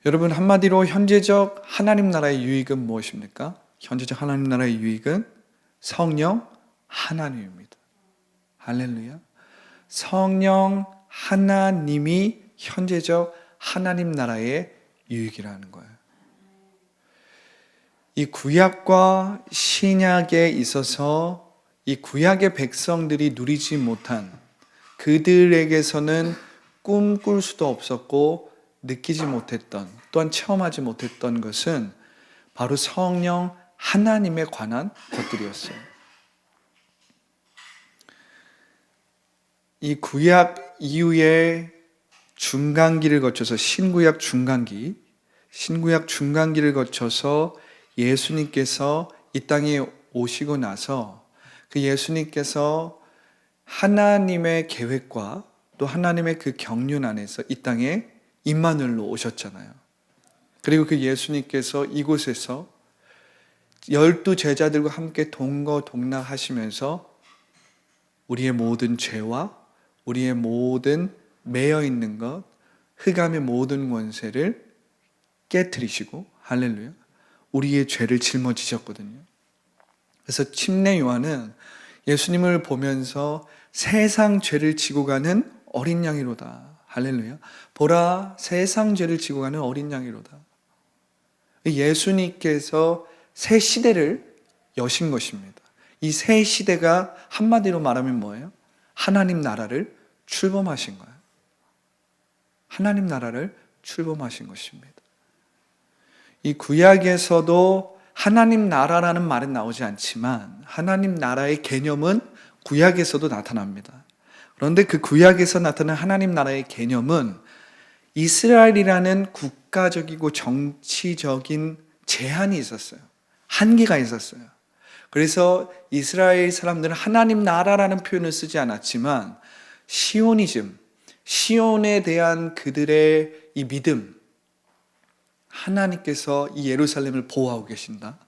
여러분, 한마디로 현재적 하나님 나라의 유익은 무엇입니까? 현재적 하나님 나라의 유익은 성령 하나님입니다. 할렐루야. 성령 하나님이 현재적 하나님 나라의 유익이라는 거예요. 이 구약과 신약에 있어서 이 구약의 백성들이 누리지 못한, 그들에게서는 꿈꿀 수도 없었고 느끼지 못했던, 또한 체험하지 못했던 것은 바로 성령 하나님에 관한 것들이었어요. 이 구약 이후에 중간기를 거쳐서 신구약 중간기를 거쳐서 예수님께서 이 땅에 오시고 나서 그 예수님께서 하나님의 계획과 또 하나님의 그 경륜 안에서 이 땅에 임마누엘로 오셨잖아요. 그리고 그 예수님께서 이곳에서 12 제자들과 함께 동거동락하시면서 우리의 모든 죄와 우리의 모든 매여 있는 것, 흑암의 모든 권세를 깨트리시고, 할렐루야, 우리의 죄를 짊어지셨거든요. 그래서 침례 요한은 예수님을 보면서 세상 죄를 지고 가는 어린 양이로다. 할렐루야. 보라, 세상 죄를 지고 가는 어린 양이로다. 예수님께서 새 시대를 여신 것입니다. 이 새 시대가 한마디로 말하면 뭐예요? 하나님 나라를 출범하신 거예요. 하나님 나라를 출범하신 것입니다. 이 구약에서도 하나님 나라라는 말은 나오지 않지만 하나님 나라의 개념은 구약에서도 나타납니다. 그런데 그 구약에서 나타난 하나님 나라의 개념은 이스라엘이라는 국가적이고 정치적인 제한이 있었어요. 한계가 있었어요. 그래서 이스라엘 사람들은 하나님 나라라는 표현을 쓰지 않았지만 시오니즘, 시온에 대한 그들의 이 믿음, 하나님께서 이 예루살렘을 보호하고 계신다.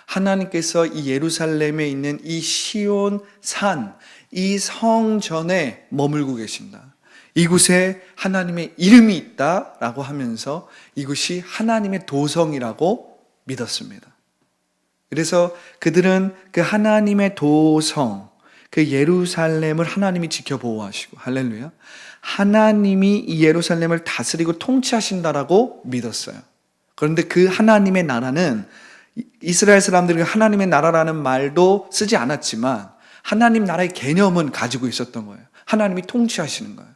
하나님께서 이 예루살렘에 있는 이 시온 산, 이 성전에 머물고 계신다. 이곳에 하나님의 이름이 있다라고 하면서 이곳이 하나님의 도성이라고 믿었습니다. 그래서 그들은 그 하나님의 도성, 그 예루살렘을 하나님이 지켜보호하시고, 할렐루야, 하나님이 이 예루살렘을 다스리고 통치하신다라고 믿었어요. 그런데 그 하나님의 나라는 이스라엘 사람들이 하나님의 나라라는 말도 쓰지 않았지만 하나님 나라의 개념은 가지고 있었던 거예요. 하나님이 통치하시는 거예요.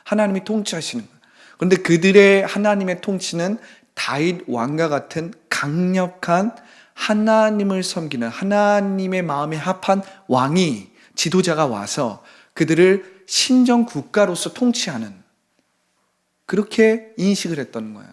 하나님이 통치하시는 거예요. 그런데 그들의 하나님의 통치는 다윗 왕과 같은 강력한 하나님을 섬기는, 하나님의 마음에 합한 왕이, 지도자가 와서 그들을 신정 국가로서 통치하는, 그렇게 인식을 했던 거예요.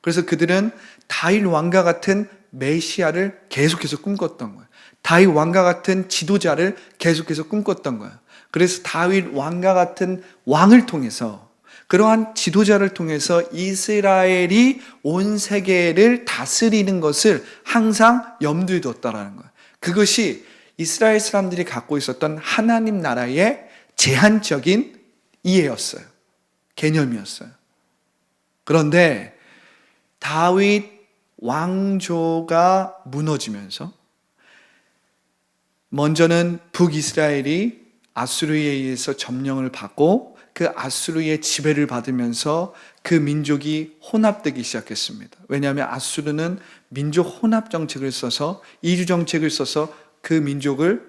그래서 그들은 다윗 왕과 같은 메시아를 계속해서 꿈꿨던 거예요. 다윗 왕과 같은 지도자를 계속해서 꿈꿨던 거예요. 그래서 다윗 왕과 같은 왕을 통해서, 그러한 지도자를 통해서 이스라엘이 온 세계를 다스리는 것을 항상 염두에 뒀다라는 거예요. 그것이 이스라엘 사람들이 갖고 있었던 하나님 나라의 제한적인 이해였어요. 개념이었어요. 그런데 다윗 왕조가 무너지면서 먼저는 북이스라엘이 아수르에 의해서 점령을 받고 그 아수르의 지배를 받으면서 그 민족이 혼합되기 시작했습니다. 왜냐하면 아수르는 민족 혼합 정책을 써서, 이주 정책을 써서 그 민족을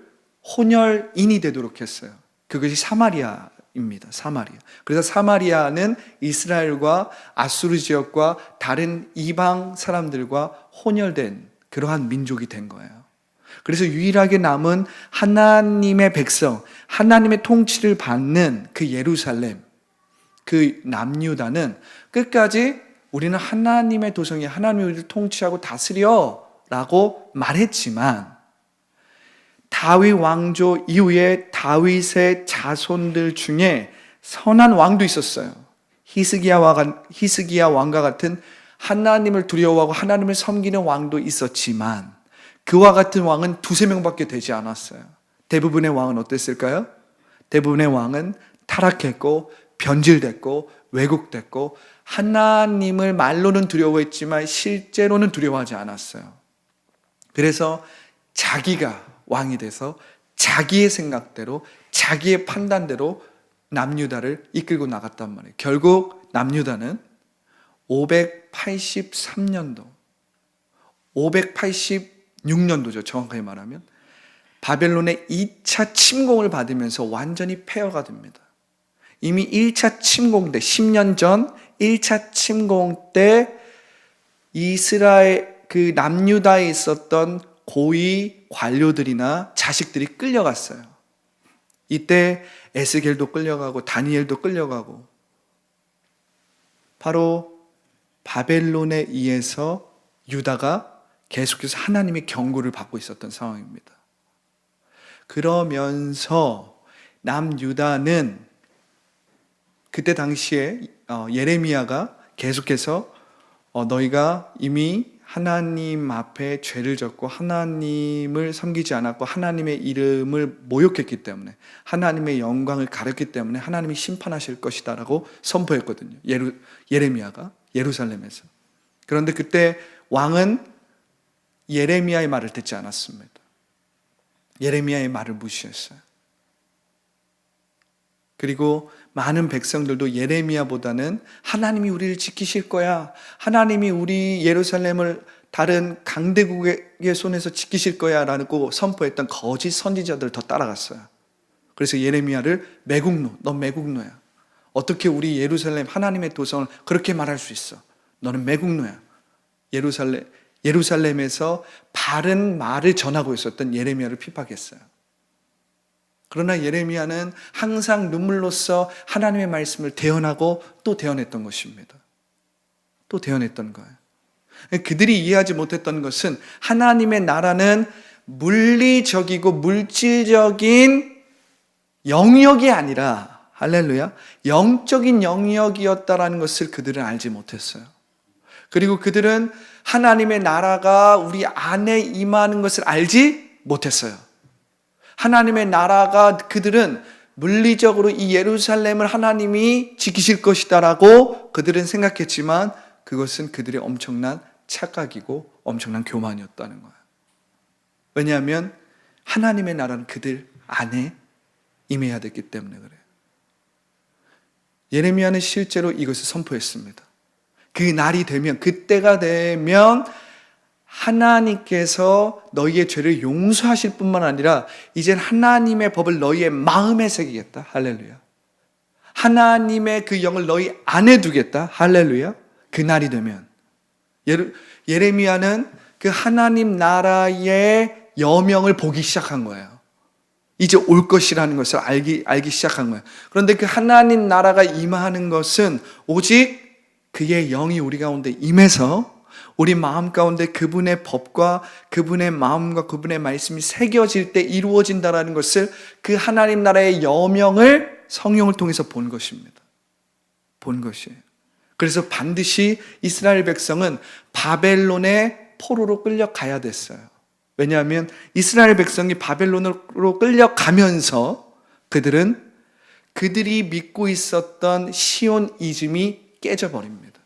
혼혈인이 되도록 했어요. 그것이 사마리아입니다. 사마리아. 그래서 사마리아는 이스라엘과 아수르 지역과 다른 이방 사람들과 혼혈된 그러한 민족이 된 거예요. 그래서 유일하게 남은 하나님의 백성, 하나님의 통치를 받는 그 예루살렘, 그 남유다는 끝까지 우리는 하나님의 도성이, 하나님이 우리를 통치하고 다스려 라고 말했지만, 다윗 왕조 이후에 다윗의 자손들 중에 선한 왕도 있었어요. 히스기야 왕과 같은 하나님을 두려워하고 하나님을 섬기는 왕도 있었지만 그와 같은 왕은 2-3명밖에 되지 않았어요. 대부분의 왕은 어땠을까요? 대부분의 왕은 타락했고 변질됐고 왜곡됐고 하나님을 말로는 두려워했지만 실제로는 두려워하지 않았어요. 그래서 자기가 왕이 돼서 자기의 생각대로 자기의 판단대로 남유다를 이끌고 나갔단 말이에요. 결국 남유다는 583년도, 586년도죠. 정확하게 말하면 바벨론의 2차 침공을 받으면서 완전히 폐허가 됩니다. 이미 1차 침공 때 10년 전 1차 침공 때 이스라엘 그 남유다에 있었던 고위 관료들이나 자식들이 끌려갔어요. 이때 에스겔도 끌려가고 다니엘도 끌려가고 바로 바벨론에 의해서 유다가 계속해서 하나님의 경고를 받고 있었던 상황입니다. 그러면서 남유다는 그때 당시에 예레미야가 계속해서 너희가 이미 하나님 앞에 죄를 졌고 하나님을 섬기지 않았고 하나님의 이름을 모욕했기 때문에 하나님의 영광을 가렸기 때문에 하나님이 심판하실 것이다 라고 선포했거든요. 예레미야가 예루살렘에서. 그런데 그때 왕은 예레미야의 말을 듣지 않았습니다. 예레미야의 말을 무시했어요. 그리고 많은 백성들도 예레미야보다는 하나님이 우리를 지키실 거야, 하나님이 우리 예루살렘을 다른 강대국의 손에서 지키실 거야 라고 선포했던 거짓 선지자들 더 따라갔어요. 그래서 예레미야를 매국노, 넌 매국노야. 어떻게 우리 예루살렘 하나님의 도성을 그렇게 말할 수 있어? 너는 매국노야. 예루살렘에서 바른 말을 전하고 있었던 예레미야를 핍박했어요. 그러나 예레미야는 항상 눈물로써 하나님의 말씀을 대언하고 또 대언했던 것입니다. 또 대언했던 거예요. 그들이 이해하지 못했던 것은 하나님의 나라는 물리적이고 물질적인 영역이 아니라 할렐루야, 영적인 영역이었다라는 것을 그들은 알지 못했어요. 그리고 그들은 하나님의 나라가 우리 안에 임하는 것을 알지 못했어요. 하나님의 나라가 그들은 물리적으로 이 예루살렘을 하나님이 지키실 것이다라고 그들은 생각했지만 그것은 그들의 엄청난 착각이고 엄청난 교만이었다는 거예요. 왜냐하면 하나님의 나라는 그들 안에 임해야 됐기 때문에 그래요. 예레미야는 실제로 이것을 선포했습니다. 그 날이 되면, 그때가 되면 하나님께서 너희의 죄를 용서하실 뿐만 아니라 이젠 하나님의 법을 너희의 마음에 새기겠다. 할렐루야. 하나님의 그 영을 너희 안에 두겠다. 할렐루야. 그 날이 되면 예레미야는 그 하나님 나라의 여명을 보기 시작한 거예요. 이제 올 것이라는 것을 알기 시작한 거예요. 그런데 그 하나님 나라가 임하는 것은 오직 그의 영이 우리 가운데 임해서 우리 마음 가운데 그분의 법과 그분의 마음과 그분의 말씀이 새겨질 때 이루어진다라는 것을, 그 하나님 나라의 여명을 성령을 통해서 본 것입니다. 본 것이에요. 그래서 반드시 이스라엘 백성은 바벨론의 포로로 끌려가야 됐어요. 왜냐하면 이스라엘 백성이 바벨론으로 끌려가면서 그들이 믿고 있었던 시온이즘이 깨져버립니다.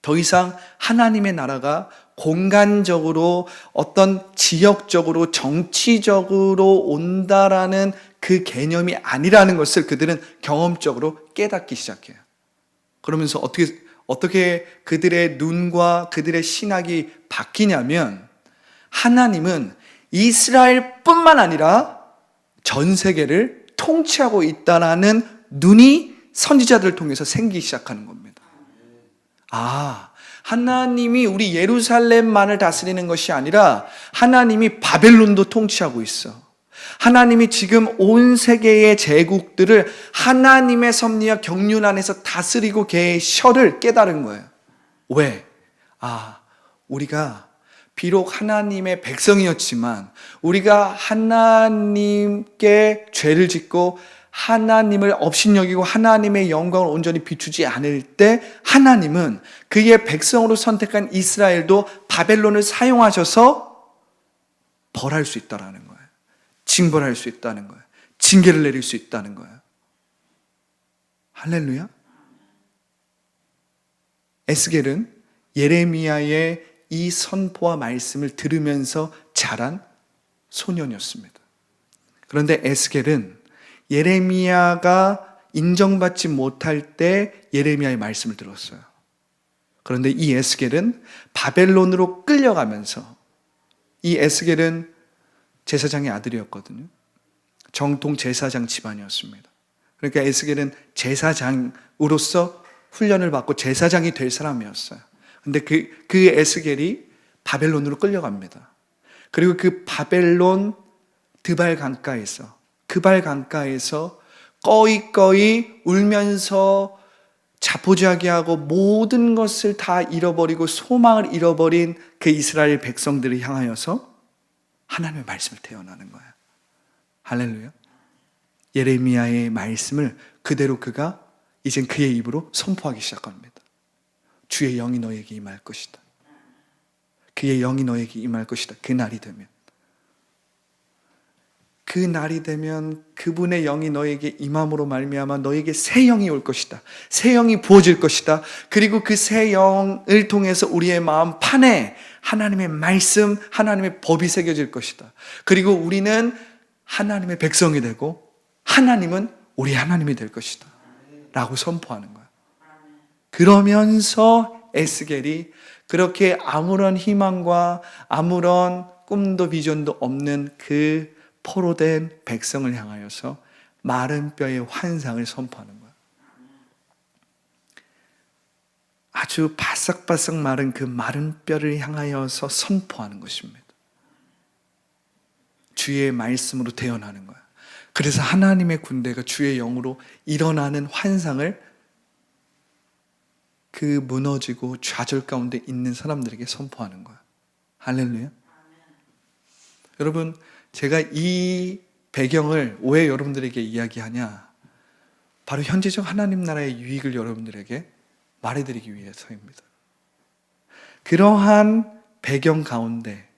더 이상 하나님의 나라가 공간적으로 어떤 지역적으로 정치적으로 온다라는 그 개념이 아니라는 것을 그들은 경험적으로 깨닫기 시작해요. 그러면서 어떻게 그들의 눈과 그들의 신학이 바뀌냐면, 하나님은 이스라엘뿐만 아니라 전 세계를 통치하고 있다라는 눈이 선지자들을 통해서 생기기 시작하는 겁니다. 하나님이 우리 예루살렘만을 다스리는 것이 아니라 하나님이 바벨론도 통치하고 있어. 하나님이 지금 온 세계의 제국들을 하나님의 섭리와 경륜 안에서 다스리고 계셔를 깨달은 거예요. 왜? 우리가 비록 하나님의 백성이었지만 우리가 하나님께 죄를 짓고 하나님을 업신여기고 하나님의 영광을 온전히 비추지 않을 때 하나님은 그의 백성으로 선택한 이스라엘도 바벨론을 사용하셔서 벌할 수 있다는 거예요. 징벌할 수 있다는 거예요. 징계를 내릴 수 있다는 거예요. 할렐루야. 에스겔은 예레미야의 이 선포와 말씀을 들으면서 자란 소년이었습니다. 그런데 에스겔은 예레미야가 인정받지 못할 때 예레미야의 말씀을 들었어요. 그런데 이 에스겔은 바벨론으로 끌려가면서, 이 에스겔은 제사장의 아들이었거든요. 정통 제사장 집안이었습니다. 그러니까 에스겔은 제사장으로서 훈련을 받고 제사장이 될 사람이었어요. 근데 그 에스겔이 바벨론으로 끌려갑니다. 그리고 그 바벨론 드발 강가에서, 그발 강가에서 꺼이꺼이 울면서 자포자기하고 모든 것을 다 잃어버리고 소망을 잃어버린 그 이스라엘 백성들을 향하여서 하나님의 말씀을 태어나는 거예요. 할렐루야. 예레미야의 말씀을 그대로 그가 이젠 그의 입으로 선포하기 시작합니다. 주의 영이 너에게 임할 것이다. 그의 영이 너에게 임할 것이다. 그 날이 되면 그분의 영이 너에게 임함으로 말미암아 너에게 새 영이 올 것이다. 새 영이 부어질 것이다. 그리고 그 새 영을 통해서 우리의 마음 판에 하나님의 말씀, 하나님의 법이 새겨질 것이다. 그리고 우리는 하나님의 백성이 되고 하나님은 우리 하나님이 될 것이다 라고 선포하는 거야. 그러면서 에스겔이 그렇게 아무런 희망과 아무런 꿈도 비전도 없는 그 포로된 백성을 향하여서 마른 뼈의 환상을 선포하는 거야. 아주 바싹바싹 마른 그 마른 뼈를 향하여서 선포하는 것입니다. 주의 말씀으로 태어나는 거야. 그래서 하나님의 군대가 주의 영으로 일어나는 환상을 그 무너지고 좌절 가운데 있는 사람들에게 선포하는 거야. 할렐루야. 여러분, 제가 이 배경을 왜 여러분들에게 이야기하냐? 바로 현재적 하나님 나라의 유익을 여러분들에게 말해드리기 위해서입니다. 그러한 배경 가운데,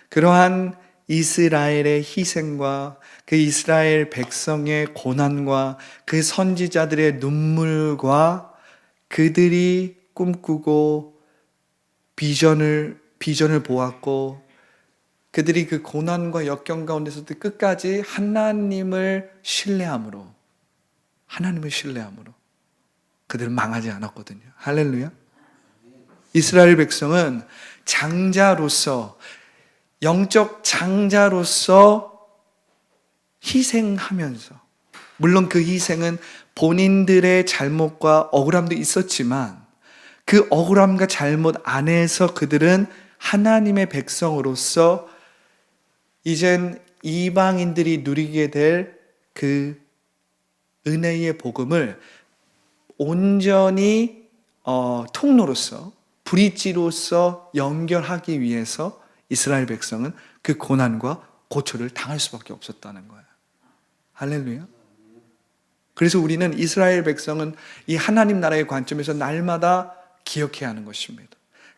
그러한 이스라엘의 희생과 그 이스라엘 백성의 고난과 그 선지자들의 눈물과 그들이 꿈꾸고 비전을 보았고 그들이 그 고난과 역경 가운데서도 끝까지 하나님을 신뢰함으로 그들은 망하지 않았거든요. 할렐루야. 이스라엘 백성은 장자로서, 영적 장자로서 희생하면서, 물론 그 희생은 본인들의 잘못과 억울함도 있었지만 그 억울함과 잘못 안에서 그들은 하나님의 백성으로서 이젠 이방인들이 누리게 될 그 은혜의 복음을 온전히 통로로서, 브릿지로서 연결하기 위해서 이스라엘 백성은 그 고난과 고초를 당할 수밖에 없었다는 거예요. 할렐루야. 그래서 우리는 이스라엘 백성은 이 하나님 나라의 관점에서 날마다 기억해야 하는 것입니다.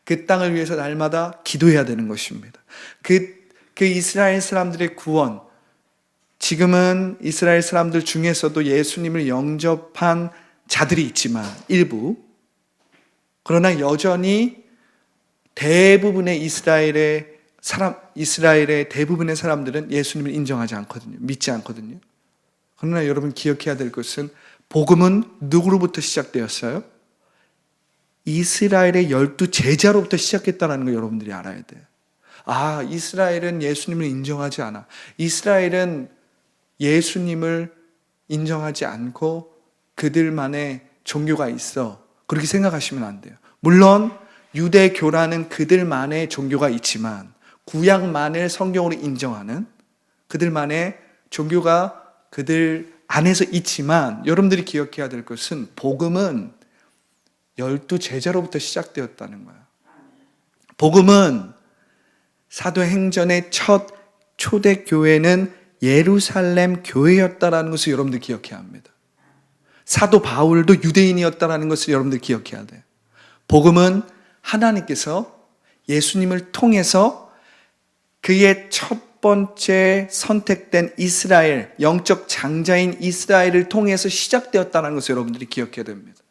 그 땅을 위해서 날마다 기도해야 되는 것입니다. 그 이스라엘 사람들의 구원, 지금은 이스라엘 사람들 중에서도 예수님을 영접한 자들이 있지만 일부, 그러나 여전히 대부분의 이스라엘의 대부분의 사람들은 예수님을 인정하지 않거든요. 믿지 않거든요. 그러나 여러분 기억해야 될 것은 복음은 누구로부터 시작되었어요? 이스라엘의 12 제자로부터 시작했다는 걸 여러분들이 알아야 돼요. 이스라엘은 예수님을 인정하지 않아. 이스라엘은 예수님을 인정하지 않고 그들만의 종교가 있어. 그렇게 생각하시면 안 돼요. 물론 유대교라는 그들만의 종교가 있지만 구약만을 성경으로 인정하는 그들만의 종교가 그들 안에서 있지만 여러분들이 기억해야 될 것은 복음은 12 제자로부터 시작되었다는 거예요. 복음은 사도행전의 첫 초대교회는 예루살렘 교회였다는 것을 여러분들 기억해야 합니다. 사도 바울도 유대인이었다는 것을 여러분들 기억해야 돼요. 복음은 하나님께서 예수님을 통해서 그의 첫 번째 선택된 이스라엘, 영적 장자인 이스라엘을 통해서 시작되었다는 것을 여러분들이 기억해야 됩니다.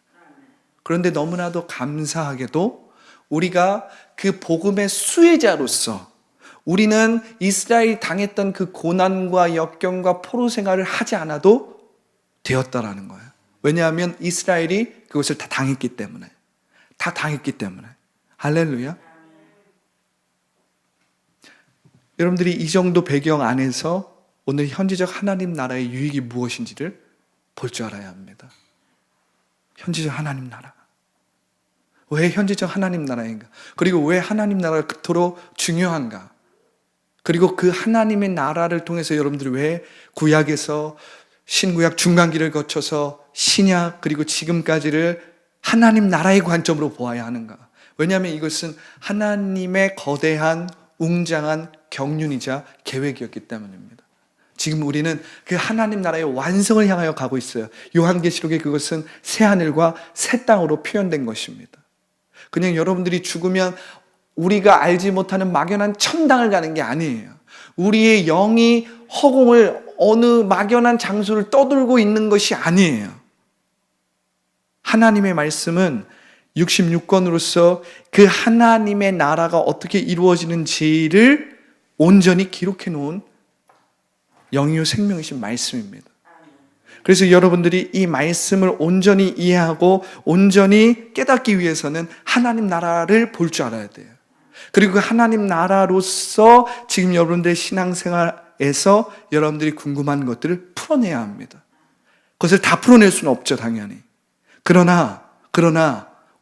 그런데 너무나도 감사하게도 우리가 그 복음의 수혜자로서 우리는 이스라엘이 당했던 그 고난과 역경과 포로 생활을 하지 않아도 되었다라는 거예요. 왜냐하면 이스라엘이 그것을 다 당했기 때문에. 다 당했기 때문에. 할렐루야. 여러분들이 이 정도 배경 안에서 오늘 현지적 하나님 나라의 유익이 무엇인지를 볼 줄 알아야 합니다. 현지적 하나님 나라. 왜 현지적 하나님 나라인가? 그리고 왜 하나님 나라가 그토록 중요한가? 그리고 그 하나님의 나라를 통해서 여러분들이 왜 구약에서 신구약 중간기를 거쳐서 신약 그리고 지금까지를 하나님 나라의 관점으로 보아야 하는가? 왜냐하면 이것은 하나님의 거대한 웅장한 경륜이자 계획이었기 때문입니다. 지금 우리는 그 하나님 나라의 완성을 향하여 가고 있어요. 요한계시록에 그것은 새하늘과 새 땅으로 표현된 것입니다. 그냥 여러분들이 죽으면 우리가 알지 못하는 막연한 천당을 가는 게 아니에요. 우리의 영이 허공을 어느 막연한 장소를 떠돌고 있는 것이 아니에요. 하나님의 말씀은 66권으로서 그 하나님의 나라가 어떻게 이루어지는지를 온전히 기록해 놓은 영이요 생명이신 말씀입니다. 그래서 여러분들이 이 말씀을 온전히 이해하고 온전히 깨닫기 위해서는 하나님 나라를 볼 줄 알아야 돼요. 그리고 그 하나님 나라로서 지금 여러분들의 신앙생활에서 여러분들이 궁금한 것들을 풀어내야 합니다. 그것을 다 풀어낼 수는 없죠, 당연히. 그러나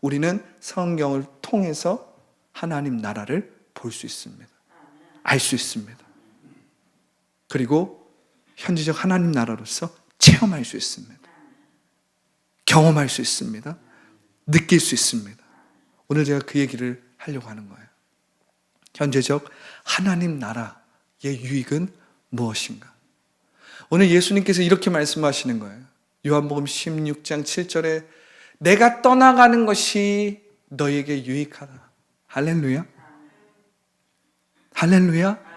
우리는 성경을 통해서 하나님 나라를 볼 수 있습니다. 알 수 있습니다. 그리고 현지적 하나님 나라로서 체험할 수 있습니다. 경험할 수 있습니다. 느낄 수 있습니다. 오늘 제가 그 얘기를 하려고 하는 거예요. 현재적 하나님 나라의 유익은 무엇인가? 오늘 예수님께서 이렇게 말씀하시는 거예요. 요한복음 16장 7절에 내가 떠나가는 것이 너에게 유익하다. 할렐루야. 할렐루야.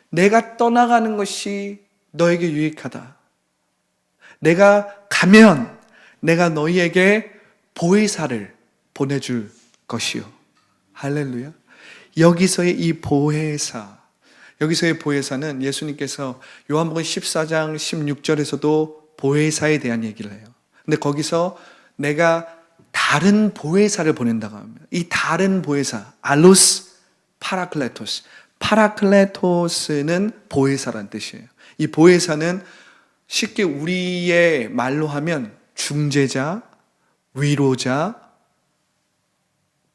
내가 떠나가는 것이 너에게 유익하다. 내가 가면 내가 너희에게 보혜사를 보내줄 것이요. 할렐루야. 여기서의 이 보혜사, 여기서의 보혜사는 예수님께서 요한복음 14장 16절에서도 보혜사에 대한 얘기를 해요. 근데 거기서 내가 다른 보혜사를 보낸다고 합니다. 이 다른 보혜사, 알로스 파라클레토스. 파라클레토스는 보혜사란 뜻이에요. 이 보혜사는 쉽게 우리의 말로 하면 중재자, 위로자,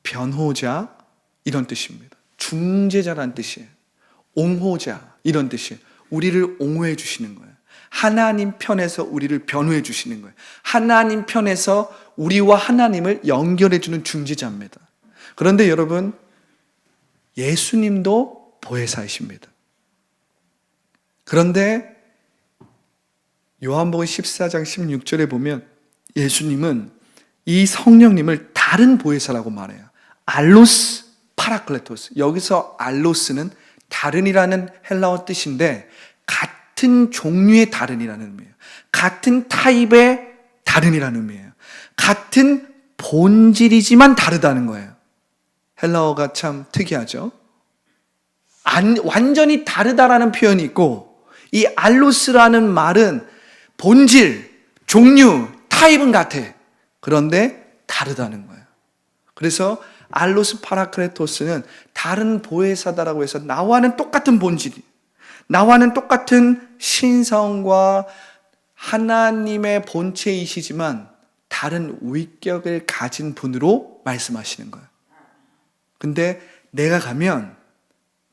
변호자 이런 뜻입니다. 중재자란 뜻이에요. 옹호자 이런 뜻이에요. 우리를 옹호해 주시는 거예요. 하나님 편에서 우리를 변호해 주시는 거예요. 하나님 편에서 우리와 하나님을 연결해 주는 중재자입니다. 그런데 여러분, 예수님도 보혜사이십니다. 그런데 요한복음 14장 16절에 보면 예수님은 이 성령님을 다른 보혜사라고 말해요. 알로스 파라클레토스. 여기서 알로스는 다른이라는 헬라어 뜻인데 같은 종류의 다른이라는 의미예요. 같은 타입의 다른이라는 의미예요. 같은 본질이지만 다르다는 거예요. 헬라어가 참 특이하죠. 완전히 다르다라는 표현이 있고 이 알로스라는 말은 본질, 종류, 타입은 같아. 그런데 다르다는 거예요. 그래서 알로스 파라크레토스는 다른 보혜사다라고 해서 나와는 똑같은 본질이, 나와는 똑같은 신성과 하나님의 본체이시지만 다른 위격을 가진 분으로 말씀하시는 거예요. 근데 내가 가면,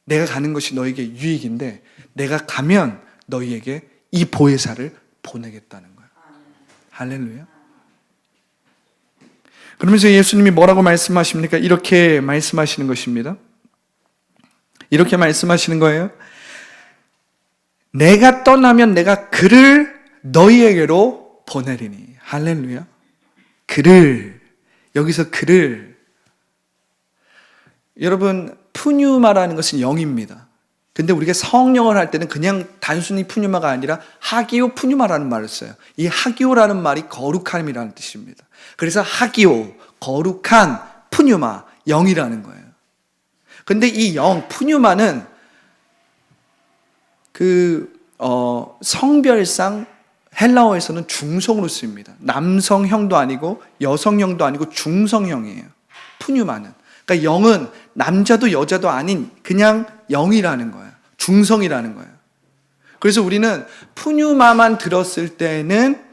내가 가는 것이 너에게 유익인데 내가 가면 너희에게 이 보혜사를 보내겠다는 거예요. 할렐루야. 그러면서 예수님이 뭐라고 말씀하십니까? 이렇게 말씀하시는 것입니다. 이렇게 말씀하시는 거예요. 내가 떠나면 내가 그를 너희에게로 보내리니. 할렐루야. 그를, 여기서 그를. 여러분, 푸뉴마라는 것은 영입니다. 근데 우리가 성령을 할 때는 그냥 단순히 푸뉴마가 아니라 하기오 푸뉴마라는 말을 써요. 이 하기오라는 말이 거룩함이라는 뜻입니다. 그래서 하기오, 거룩한 푸뉴마, 영이라는 거예요. 근데 이 영, 푸뉴마는 성별상 헬라어에서는 중성으로 쓰입니다. 남성형도 아니고 여성형도 아니고 중성형이에요. 푸뉴마는. 그러니까 영은 남자도 여자도 아닌 그냥 영이라는 거예요. 중성이라는 거예요. 그래서 우리는 푸뉴마만 들었을 때는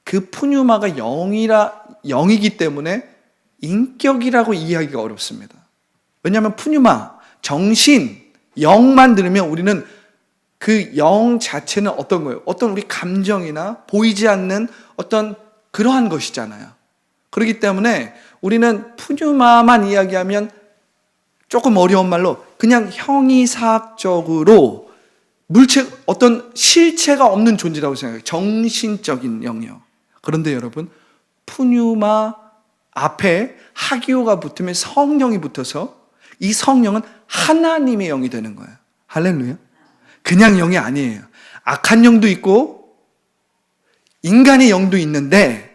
그 푸뉴마가 영이기 때문에 인격이라고 이해하기가 어렵습니다. 왜냐하면 푸뉴마, 정신, 영만 들으면 우리는 그 영 자체는 어떤 거예요? 어떤 우리 감정이나 보이지 않는 어떤 그러한 것이잖아요. 그렇기 때문에 우리는 푸뉴마만 이야기하면 조금 어려운 말로 그냥 형이사학적으로 어떤 실체가 없는 존재라고 생각해요. 정신적인 영역. 그런데 여러분, 푸뉴마 앞에 하기오가 붙으면 성령이 붙어서 이 성령은 하나님의 영이 되는 거예요. 할렐루야. 그냥 영이 아니에요. 악한 영도 있고 인간의 영도 있는데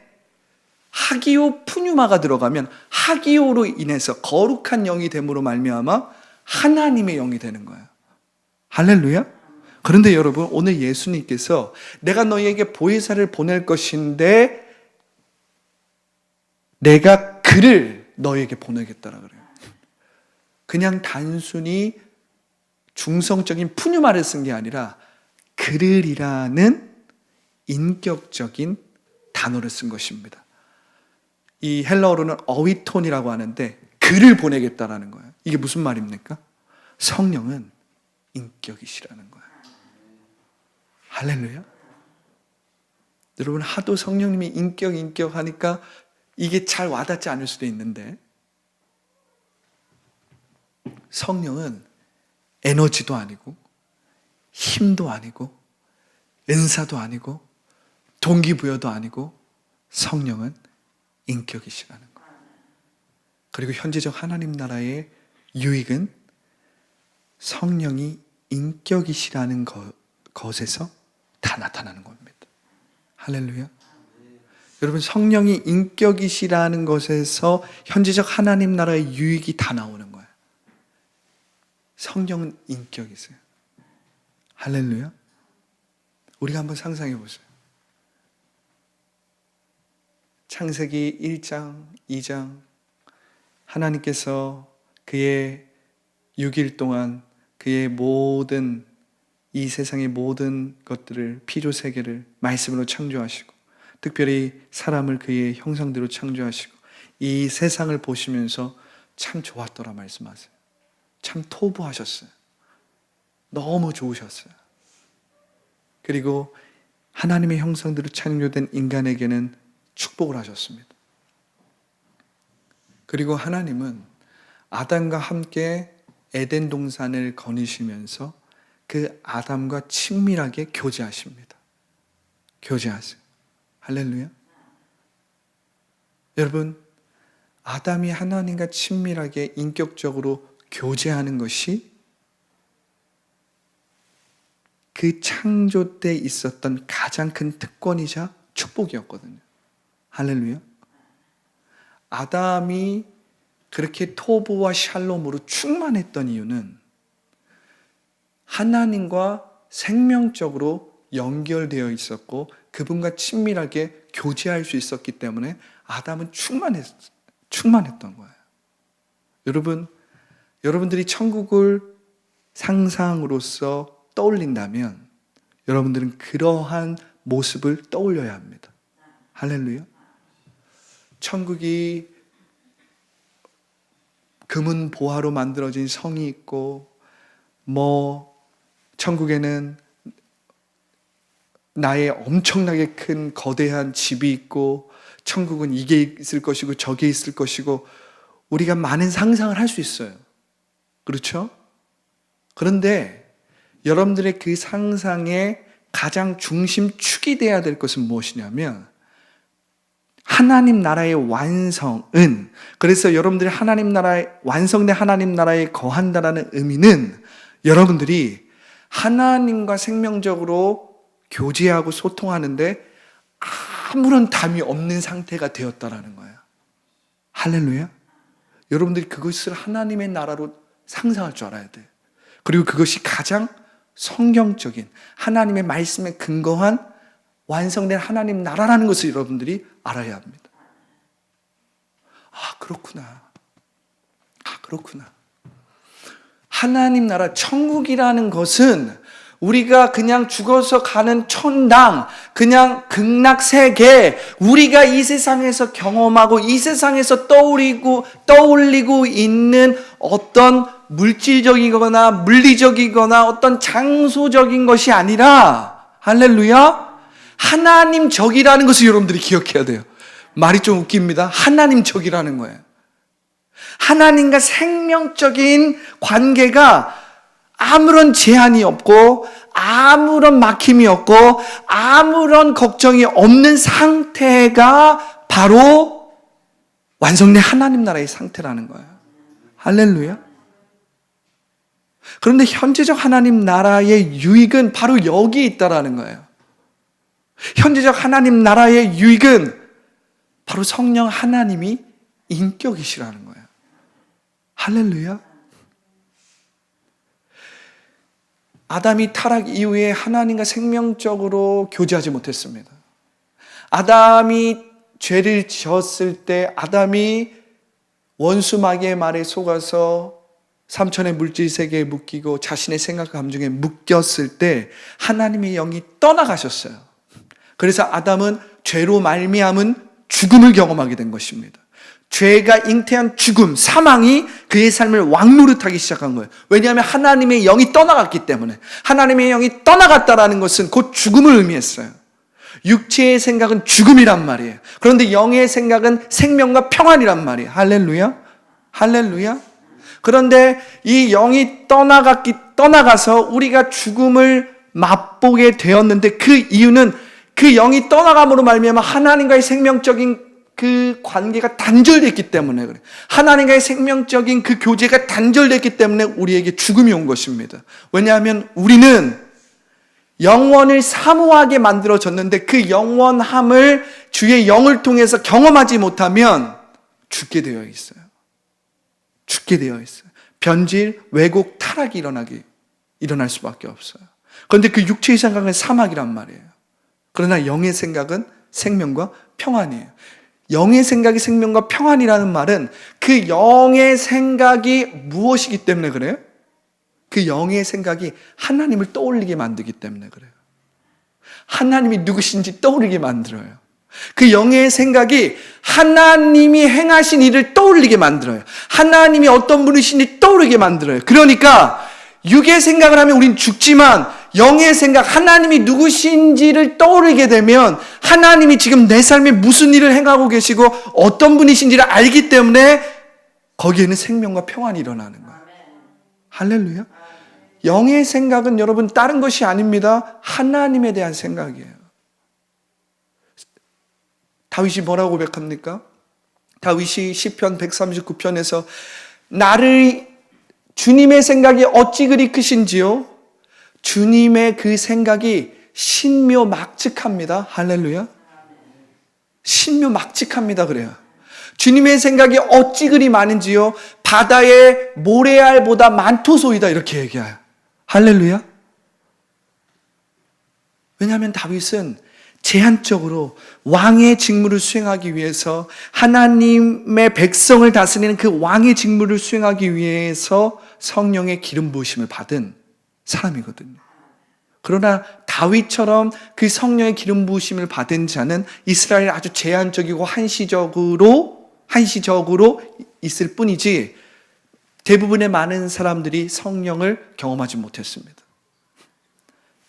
하기오 푸뉴마가 들어가면 하기오로 인해서 거룩한 영이 됨으로 말미암아 하나님의 영이 되는 거예요. 할렐루야. 그런데 여러분, 오늘 예수님께서 내가 너희에게 보혜사를 보낼 것인데 내가 그를 너희에게 보내겠다라 그래요. 그냥 단순히 중성적인 푸뉴마를 쓴 게 아니라 그를이라는 인격적인 단어를 쓴 것입니다. 이 헬라어로는 어위톤이라고 하는데 그를 보내겠다라는 거예요. 이게 무슨 말입니까? 성령은 인격이시라는 거예요. 할렐루야. 여러분, 하도 성령님이 인격 하니까 이게 잘 와닿지 않을 수도 있는데 성령은 에너지도 아니고 힘도 아니고 은사도 아니고 동기부여도 아니고 성령은 인격이시라는 거예요. 그리고 현재적 하나님 나라의 유익은 성령이 인격이시라는 것에서 다 나타나는 겁니다. 할렐루야. 여러분, 성령이 인격이시라는 것에서 현재적 하나님 나라의 유익이 다 나오는 거예요. 성령은 인격이세요. 할렐루야. 우리가 한번 상상해 보세요. 창세기 1장, 2장 하나님께서 그의 6일 동안 그의 모든 이 세상의 모든 것들을 피조세계를 말씀으로 창조하시고 특별히 사람을 그의 형상대로 창조하시고 이 세상을 보시면서 참 좋았더라 말씀하세요. 참 토부하셨어요. 너무 좋으셨어요. 그리고 하나님의 형상대로 창조된 인간에게는 축복을 하셨습니다. 그리고 하나님은 아담과 함께 에덴 동산을 거니시면서 그 아담과 친밀하게 교제하십니다. 교제하세요. 할렐루야. 여러분, 아담이 하나님과 친밀하게 인격적으로 교제하는 것이 그 창조 때 있었던 가장 큰 특권이자 축복이었거든요. 할렐루야. 아담이 그렇게 토부와 샬롬으로 충만했던 이유는 하나님과 생명적으로 연결되어 있었고 그분과 친밀하게 교제할 수 있었기 때문에 아담은 충만했던 거예요. 여러분들이 천국을 상상으로서 떠올린다면 여러분들은 그러한 모습을 떠올려야 합니다. 할렐루야. 천국이 금은 보화로 만들어진 성이 있고 천국에는 나의 엄청나게 큰 거대한 집이 있고 천국은 이게 있을 것이고 저게 있을 것이고 우리가 많은 상상을 할 수 있어요. 그렇죠? 그런데 여러분들의 그 상상의 가장 중심축이 돼야 될 것은 무엇이냐면 하나님 나라의 완성은, 그래서 여러분들이 완성된 하나님 나라에 거한다라는 의미는 여러분들이 하나님과 생명적으로 교제하고 소통하는데 아무런 담이 없는 상태가 되었다라는 거예요. 할렐루야. 여러분들이 그것을 하나님의 나라로 상상할 줄 알아야 돼요. 그리고 그것이 가장 성경적인 하나님의 말씀에 근거한 완성된 하나님 나라라는 것을 여러분들이 알아야 합니다. 그렇구나. 하나님 나라, 천국이라는 것은 우리가 그냥 죽어서 가는 천당, 그냥 극락세계, 우리가 이 세상에서 경험하고 이 세상에서 떠올리고 있는 어떤 물질적이거나 물리적이거나 어떤 장소적인 것이 아니라, 할렐루야, 하나님적이라는 것을 여러분들이 기억해야 돼요. 말이 좀 웃깁니다. 하나님적이라는 거예요. 하나님과 생명적인 관계가 아무런 제한이 없고 아무런 막힘이 없고 아무런 걱정이 없는 상태가 바로 완성된 하나님 나라의 상태라는 거예요. 할렐루야. 그런데 현재적 하나님 나라의 유익은 바로 여기 있다라는 거예요. 현재적 하나님 나라의 유익은 바로 성령 하나님이 인격이시라는 거예요. 할렐루야. 아담이 타락 이후에 하나님과 생명적으로 교제하지 못했습니다. 아담이 죄를 지었을 때 아담이 원수 마귀의 말에 속아서 삼천의 물질 세계에 묶이고 자신의 생각 감정에 묶였을 때 하나님의 영이 떠나가셨어요. 그래서 아담은 죄로 말미암은 죽음을 경험하게 된 것입니다. 죄가 잉태한 죽음, 사망이 그의 삶을 왕노릇하기 시작한 거예요. 왜냐하면 하나님의 영이 떠나갔기 때문에. 하나님의 영이 떠나갔다라는 것은 곧 죽음을 의미했어요. 육체의 생각은 죽음이란 말이에요. 그런데 영의 생각은 생명과 평안이란 말이에요. 할렐루야. 할렐루야. 그런데 이 영이 떠나가서 우리가 죽음을 맛보게 되었는데 그 이유는 그 영이 떠나감으로 말미암아 하나님과의 생명적인 그 관계가 단절됐기 때문에 그래요. 하나님과의 생명적인 그 교제가 단절됐기 때문에 우리에게 죽음이 온 것입니다. 왜냐하면 우리는 영원을 사모하게 만들어졌는데 그 영원함을 주의 영을 통해서 경험하지 못하면 죽게 되어 있어요. 죽게 되어 있어요. 변질, 왜곡, 타락이 일어날 수밖에 없어요. 그런데 그 육체의 생각은 사막이란 말이에요. 그러나 영의 생각은 생명과 평안이에요. 영의 생각이 생명과 평안이라는 말은 그 영의 생각이 무엇이기 때문에 그래요? 그 영의 생각이 하나님을 떠올리게 만들기 때문에 그래요. 하나님이 누구신지 떠올리게 만들어요. 그 영의 생각이 하나님이 행하신 일을 떠올리게 만들어요. 하나님이 어떤 분이신지 떠오르게 만들어요. 그러니까 육의 생각을 하면 우린 죽지만 영의 생각, 하나님이 누구신지를 떠오르게 되면 하나님이 지금 내 삶에 무슨 일을 행하고 계시고 어떤 분이신지를 알기 때문에 거기에는 생명과 평안이 일어나는 거예요. 할렐루야. 영의 생각은 여러분 다른 것이 아닙니다. 하나님에 대한 생각이에요. 다윗이 뭐라고 고백합니까? 다윗이 시편 139편에서 나를 주님의 생각이 어찌 그리 크신지요? 주님의 그 생각이 신묘막측합니다. 할렐루야. 신묘막측합니다 그래요. 주님의 생각이 어찌 그리 많은지요? 바다의 모래알보다 많도소이다 이렇게 얘기해요. 할렐루야. 왜냐하면 다윗은 제한적으로 왕의 직무를 수행하기 위해서 하나님의 백성을 다스리는 그 왕의 직무를 수행하기 위해서 성령의 기름 부으심을 받은 사람이거든요. 그러나 다윗처럼 그 성령의 기름 부으심을 받은 자는 이스라엘에 아주 제한적이고 한시적으로 있을 뿐이지 대부분의 많은 사람들이 성령을 경험하지 못했습니다.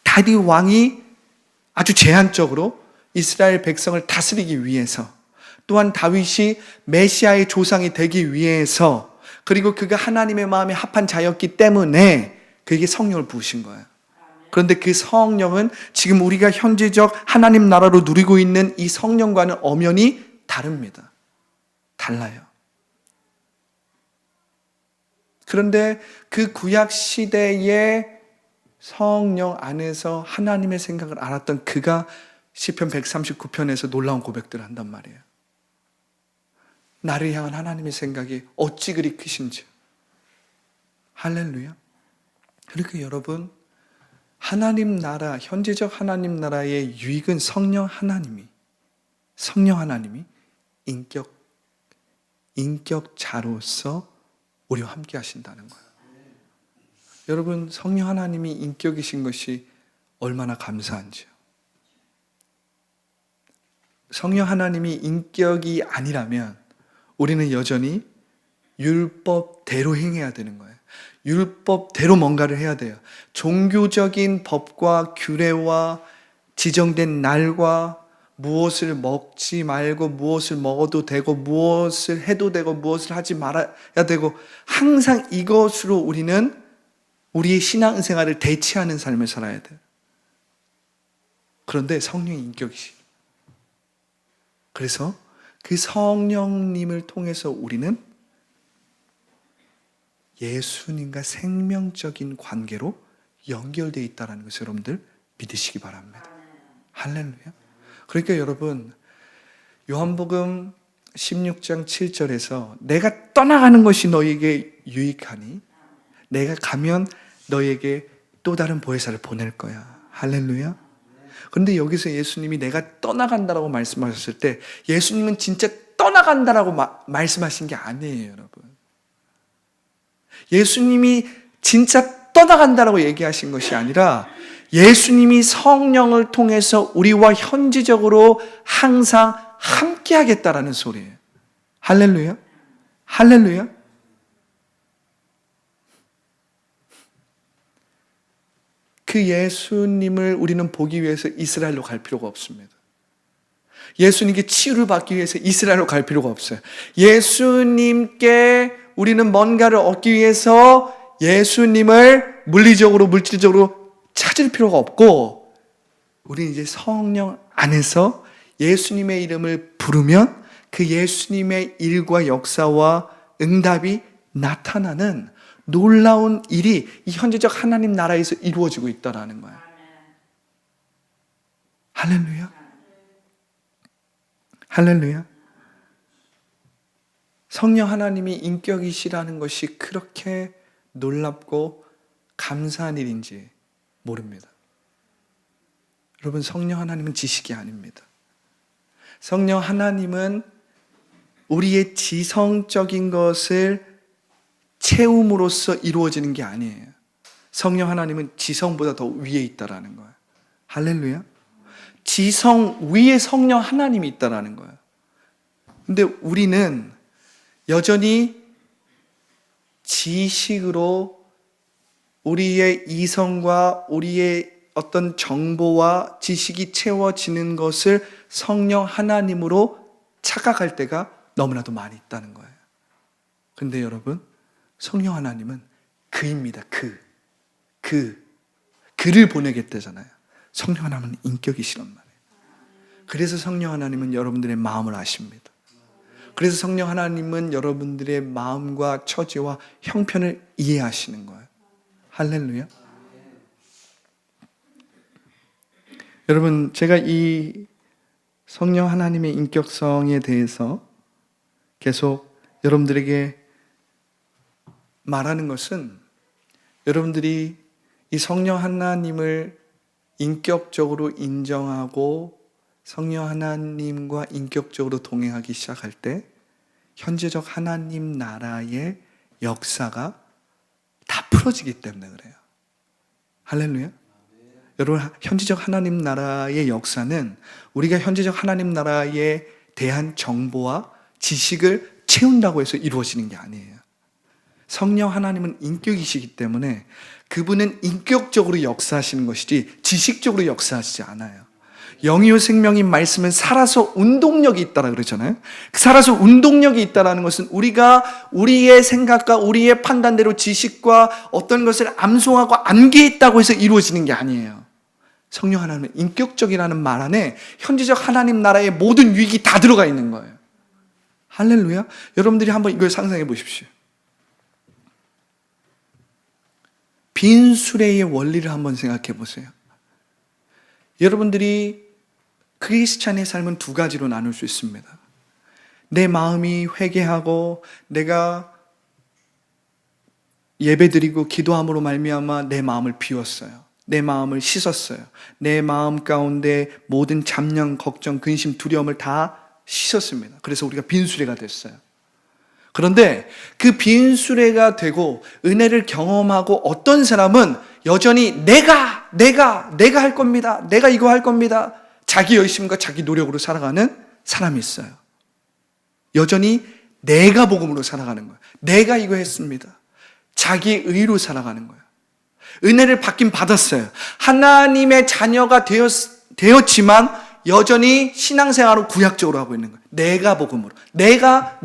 다윗 왕이 아주 제한적으로 이스라엘 백성을 다스리기 위해서, 또한 다윗이 메시아의 조상이 되기 위해서, 그리고 그가 하나님의 마음에 합한 자였기 때문에 그에게 성령을 부으신 거예요. 그런데 그 성령은 지금 우리가 현재적 하나님 나라로 누리고 있는 이 성령과는 엄연히 다릅니다. 달라요. 그런데 그 구약 시대의 성령 안에서 하나님의 생각을 알았던 그가 시편 139편에서 놀라운 고백들을 한단 말이에요. 나를 향한 하나님의 생각이 어찌 그리 크신지. 할렐루야. 그러니까 여러분, 하나님 나라, 현재적 하나님 나라의 유익은 성령 하나님이 인격자로서 우리와 함께 하신다는 거예요. 여러분, 성령 하나님이 인격이신 것이 얼마나 감사한지요. 성령 하나님이 인격이 아니라면 우리는 여전히 율법대로 행해야 되는 거예요. 율법대로 뭔가를 해야 돼요. 종교적인 법과 규례와 지정된 날과 무엇을 먹지 말고 무엇을 먹어도 되고 무엇을 해도 되고 무엇을 하지 말아야 되고 항상 이것으로 우리는 우리의 신앙생활을 대치하는 삶을 살아야 돼요. 그런데 성령의 인격이시. 그래서 그 성령님을 통해서 우리는 예수님과 생명적인 관계로 연결되어 있다는 것을 여러분들 믿으시기 바랍니다. 할렐루야. 그러니까 여러분, 요한복음 16장 7절에서 내가 떠나가는 것이 너에게 유익하니 내가 가면 너에게 또 다른 보혜사를 보낼 거야. 할렐루야. 그런데 여기서 예수님이 내가 떠나간다라고 말씀하셨을 때 예수님은 진짜 떠나간다라고 말씀하신 게 아니에요, 여러분. 예수님이 진짜 떠나간다라고 얘기하신 것이 아니라 예수님이 성령을 통해서 우리와 현지적으로 항상 함께 하겠다라는 소리예요. 할렐루야. 할렐루야. 그 예수님을 우리는 보기 위해서 이스라엘로 갈 필요가 없습니다. 예수님께 치유를 받기 위해서 이스라엘로 갈 필요가 없어요. 예수님께 우리는 뭔가를 얻기 위해서 예수님을 물리적으로 물질적으로 찾을 필요가 없고 우리는 이제 성령 안에서 예수님의 이름을 부르면 그 예수님의 일과 역사와 응답이 나타나는 놀라운 일이 이 현재적 하나님 나라에서 이루어지고 있다는 거예요. 할렐루야. 할렐루야. 성령 하나님이 인격이시라는 것이 그렇게 놀랍고 감사한 일인지 모릅니다. 여러분, 성령 하나님은 지식이 아닙니다. 성령 하나님은 우리의 지성적인 것을 채움으로써 이루어지는 게 아니에요. 성령 하나님은 지성보다 더 위에 있다라는 거예요. 할렐루야. 지성 위에 성령 하나님이 있다라는 거예요. 근데 우리는 여전히 지식으로 우리의 이성과 우리의 어떤 정보와 지식이 채워지는 것을 성령 하나님으로 착각할 때가 너무나도 많이 있다는 거예요. 근데 여러분, 성령 하나님은 그입니다. 그를 보내겠다잖아요. 성령 하나님은 인격이시란 말이에요. 그래서 성령 하나님은 여러분들의 마음을 아십니다. 그래서 성령 하나님은 여러분들의 마음과 처지와 형편을 이해하시는 거예요. 할렐루야. 여러분, 제가 이 성령 하나님의 인격성에 대해서 계속 여러분들에게 말하는 것은 여러분들이 이 성령 하나님을 인격적으로 인정하고 성령 하나님과 인격적으로 동행하기 시작할 때 현재적 하나님 나라의 역사가 다 풀어지기 때문에 그래요. 할렐루야. 여러분, 현재적 하나님 나라의 역사는 우리가 현재적 하나님 나라에 대한 정보와 지식을 채운다고 해서 이루어지는 게 아니에요. 성령 하나님은 인격이시기 때문에 그분은 인격적으로 역사하시는 것이지 지식적으로 역사하시지 않아요. 영이요 생명인 말씀은 살아서 운동력이 있다라 그러잖아요. 살아서 운동력이 있다라는 것은 우리가 우리의 생각과 우리의 판단대로 지식과 어떤 것을 암송하고 암기했다고 해서 이루어지는 게 아니에요. 성령 하나님은 인격적이라는 말 안에 현재적 하나님 나라의 모든 유익이 다 들어가 있는 거예요. 할렐루야. 여러분들이 한번 이걸 상상해 보십시오. 빈수레의 원리를 한번 생각해 보세요. 여러분들이 크리스찬의 삶은 두 가지로 나눌 수 있습니다. 내 마음이 회개하고 내가 예배드리고 기도함으로 말미암아 내 마음을 비웠어요. 내 마음을 씻었어요. 내 마음 가운데 모든 잡념, 걱정, 근심, 두려움을 다 씻었습니다. 그래서 우리가 빈수레가 됐어요. 그런데 그 빈수레가 되고 은혜를 경험하고 어떤 사람은 여전히 내가 할 겁니다. 내가 이거 할 겁니다. 자기 열심과 자기 노력으로 살아가는 사람이 있어요. 여전히 내가 복음으로 살아가는 거예요. 내가 이거 했습니다. 자기 의로 살아가는 거예요. 은혜를 받긴 받았어요. 하나님의 자녀가 되었지만 여전히 신앙생활을 구약적으로 하고 있는 거예요. 내가 복음으로. 내가.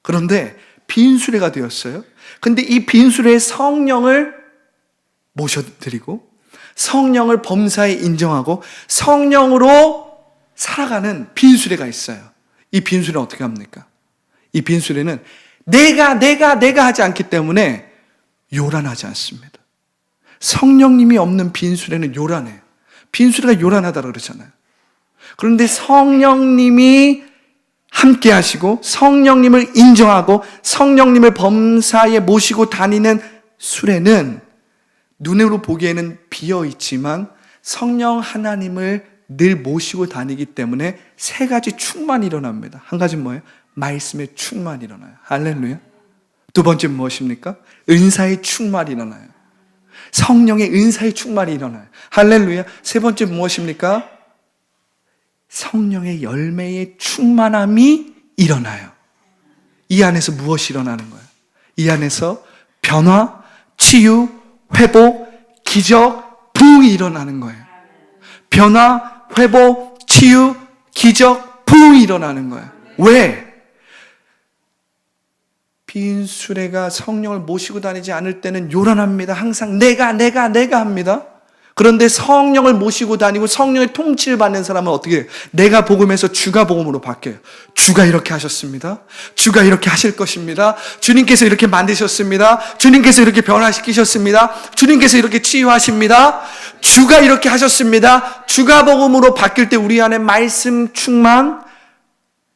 그런데 빈수레가 되었어요. 근데 이 빈수레의 성령을 모셔드리고 성령을 범사에 인정하고 성령으로 살아가는 빈수레가 있어요. 이 빈수레는 어떻게 합니까? 이 빈수레는 내가 하지 않기 때문에 요란하지 않습니다. 성령님이 없는 빈수레는 요란해요. 빈수레가 요란하다고 그러잖아요. 그런데 성령님이 함께 하시고 성령님을 인정하고 성령님을 범사에 모시고 다니는 수레는 눈으로 보기에는 비어있지만 성령 하나님을 늘 모시고 다니기 때문에 세 가지 충만이 일어납니다. 한 가지는 뭐예요? 말씀의 충만이 일어나요. 할렐루야. 두 번째는 무엇입니까? 은사의 충만이 일어나요. 성령의 은사의 충만이 일어나요. 할렐루야. 세 번째 무엇입니까? 성령의 열매의 충만함이 일어나요. 이 안에서 무엇이 일어나는 거예요? 이 안에서 변화, 치유, 회복, 기적, 부흥이 일어나는 거예요. 변화, 회복, 치유, 기적, 부흥이 일어나는 거예요. 왜? 빈수레가 성령을 모시고 다니지 않을 때는 요란합니다. 항상 내가 합니다. 그런데 성령을 모시고 다니고 성령의 통치를 받는 사람은 어떻게 해요? 내가 복음에서 주가 복음으로 바뀌어요. 주가 이렇게 하셨습니다. 주가 이렇게 하실 것입니다. 주님께서 이렇게 만드셨습니다. 주님께서 이렇게 변화시키셨습니다. 주님께서 이렇게 치유하십니다. 주가 이렇게 하셨습니다. 주가 복음으로 바뀔 때 우리 안에 말씀 충만,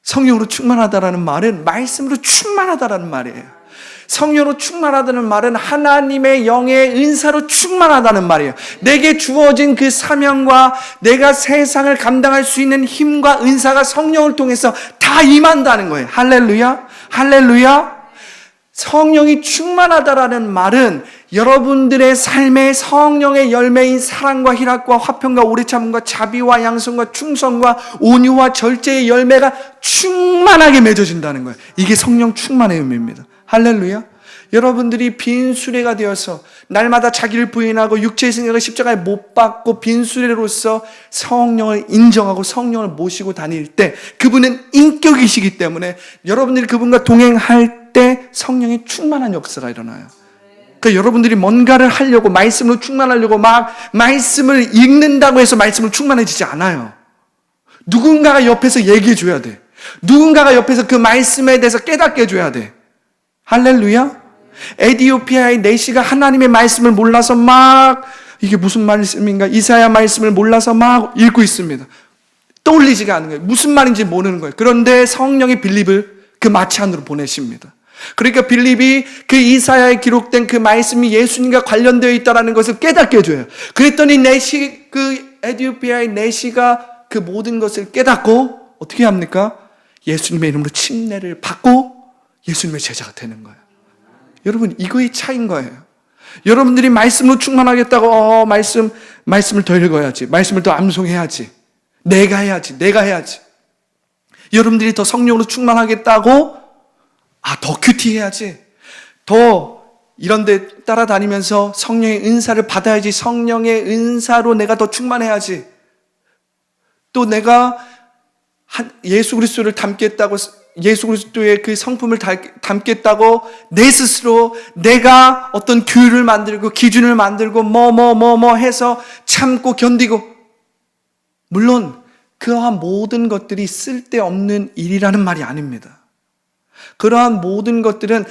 성령으로 충만하다라는 말은 말씀으로 충만하다라는 말이에요. 성령으로 충만하다는 말은 하나님의 영의 은사로 충만하다는 말이에요. 내게 주어진 그 사명과 내가 세상을 감당할 수 있는 힘과 은사가 성령을 통해서 다 임한다는 거예요. 할렐루야. 할렐루야. 성령이 충만하다라는 말은 여러분들의 삶의 성령의 열매인 사랑과 희락과 화평과 오래참음과 자비와 양성과 충성과 온유와 절제의 열매가 충만하게 맺어진다는 거예요. 이게 성령 충만의 의미입니다. 할렐루야. 여러분들이 빈수레가 되어서 날마다 자기를 부인하고 육체의 생각을 십자가에 못 박고 빈수레로서 성령을 인정하고 성령을 모시고 다닐 때 그분은 인격이시기 때문에 여러분들이 그분과 동행할 때 성령의 충만한 역사가 일어나요. 그러니까 여러분들이 뭔가를 하려고 말씀으로 충만하려고 막 말씀을 읽는다고 해서 말씀으로 충만해지지 않아요. 누군가가 옆에서 얘기해 줘야 돼. 누군가가 옆에서 그 말씀에 대해서 깨닫게 해줘야 돼. 할렐루야. 에티오피아의 내시가 하나님의 말씀을 몰라서 막 이게 무슨 말씀인가 이사야 말씀을 몰라서 막 읽고 있습니다. 떠올리지가 않는 거예요. 무슨 말인지 모르는 거예요. 그런데 성령이 빌립을 그 마치 안으로 보내십니다. 그러니까 빌립이 그 이사야에 기록된 그 말씀이 예수님과 관련되어 있다는 것을 깨닫게 해줘요. 그랬더니 내시, 그 에티오피아의 내시가 그 모든 것을 깨닫고 어떻게 합니까? 예수님의 이름으로 침례를 받고 예수님의 제자가 되는 거예요. 여러분, 이거의 차이인 거예요. 여러분들이 말씀으로 충만하겠다고 말씀을 더 읽어야지. 말씀을 더 암송해야지. 내가 해야지. 여러분들이 더 성령으로 충만하겠다고 더 큐티해야지. 더 이런 데 따라다니면서 성령의 은사를 받아야지. 성령의 은사로 내가 더 충만해야지. 또 내가 예수 그리스도를 닮겠다고 예수 그리스도의 그 성품을 담겠다고 내 스스로 내가 어떤 규율을 만들고 기준을 만들고 뭐 해서 참고 견디고 물론 그러한 모든 것들이 쓸데없는 일이라는 말이 아닙니다. 그러한 모든 것들은